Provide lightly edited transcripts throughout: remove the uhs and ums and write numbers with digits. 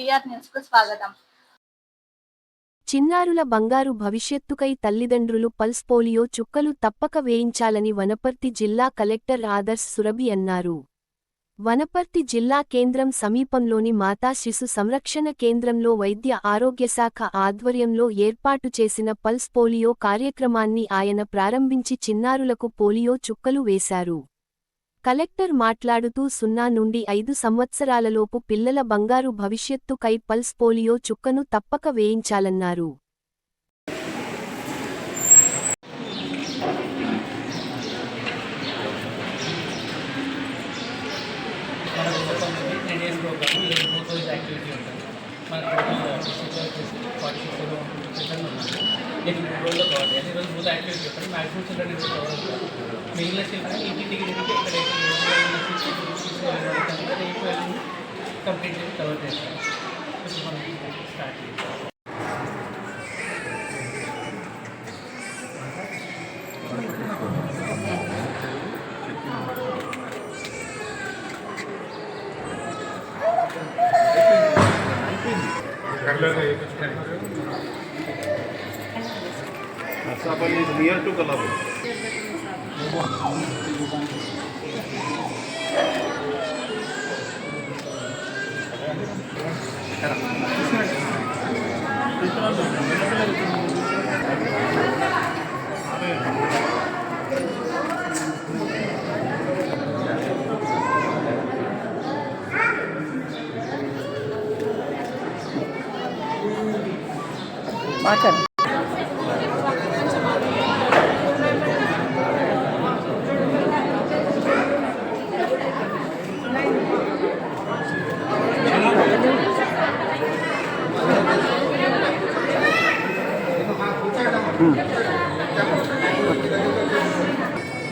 VR news కు స్వాగతం. చిన్నారుల బంగారు భవిష్యత్తుకై తల్లిదండ్రులు పల్స్ పోలియో చుక్కలు తప్పక వేయించాలని వనపర్తి జిల్లా కలెక్టర్ ఆదర్శ్ సురభి అన్నారు. వనపర్తి జిల్లా కేంద్రం సమీపంలోని మాతా శిశు సంరక్షణ కేంద్రంలో వైద్య ఆరోగ్యశాఖ ఆధ్వర్యంలో ఏర్పాటు చేసిన పల్స్ పోలియో కార్యక్రమాన్ని ఆయన ప్రారంభించి చిన్నారులకు పోలియో చుక్కలు వేశారు. కలెక్టర్ మాట్లాడుతూ 0 నుండి 5 సంవత్సరాలలోపు పిల్లల బంగారు భవిష్యత్తుకై పల్స్ పోలియో చుక్కను తప్పక వేయించాలన్నారు. మిగిలిన చిల్డ్రన్ ఇంటికి కంప్లీట్గా కవర్ చేస్తాం. ఇప్పుడు మనం స్టార్ట్ చేస్తాం. is near to Colombo. Makan.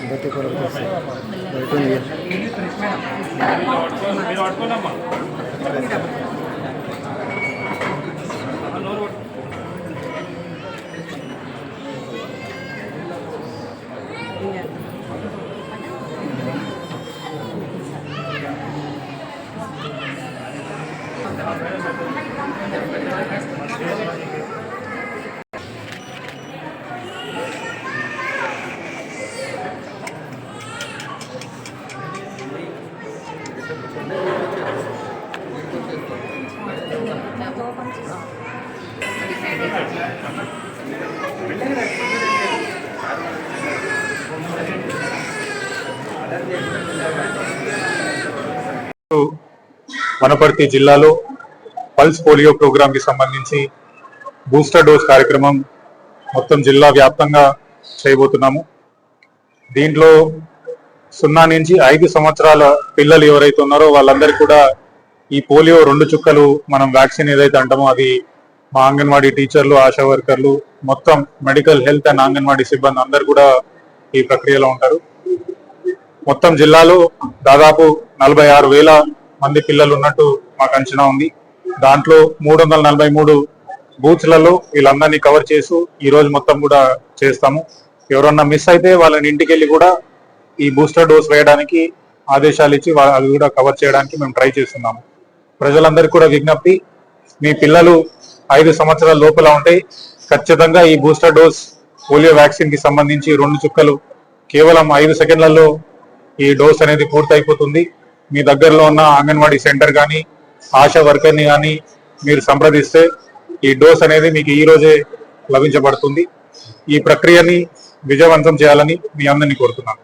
Betul kalau betul. Betul ya. Wanaparthy జిల్లాలో పల్స్ పోలియో ప్రోగ్రామ్ కి సంబంధించి బూస్టర్ డోస్ కార్యక్రమం మొత్తం జిల్లా వ్యాప్తంగా చేయబోతున్నాము. దీంట్లో 0 నుంచి 5 సంవత్సరాల పిల్లలు ఎవరైతే ఉన్నారో వాళ్ళందరికీ కూడా ఈ పోలియో 2 చుక్కలు మనం వ్యాక్సిన్ ఏదైతే అంటామో అది మా అంగన్వాడీ టీచర్లు, ఆశా వర్కర్లు, మొత్తం మెడికల్ హెల్త్ అండ్ అంగన్వాడీ సిబ్బంది అందరు కూడా ఈ ప్రక్రియలో ఉంటారు. మొత్తం జిల్లాలో దాదాపు 46,000 మంది పిల్లలు ఉన్నట్టు మాకు అంచనా ఉంది. దాంట్లో 343 బూత్లలో వీళ్ళందరినీ కవర్ చేసి ఈ రోజు మొత్తం కూడా చేస్తాము. ఎవరన్నా మిస్ అయితే వాళ్ళని ఇంటికి వెళ్ళి కూడా ఈ బూస్టర్ డోస్ వేయడానికి ఆదేశాలు ఇచ్చి అది కూడా కవర్ చేయడానికి మేము ట్రై చేస్తున్నాము. ప్రజలందరికీ కూడా విజ్ఞప్తి, మీ పిల్లలు 5 సంవత్సరాల లోపల ఉంటే ఖచ్చితంగా ఈ బూస్టర్ డోస్ పోలియో వ్యాక్సిన్ కి సంబంధించి 2 చుక్కలు కేవలం 5 సెకండ్లలో ఈ డోస్ అనేది పూర్తయిపోతుంది. మీ దగ్గరలో ఉన్న అంగన్వాడీ సెంటర్ కానీ ఆశా వర్కర్ని కానీ మీరు సంప్రదిస్తే ఈ డోస్ అనేది మీకు ఈ రోజే లభించబడుతుంది. ఈ ప్రక్రియని విజయవంతం చేయాలని మీ అందరినీ కోరుతున్నాను.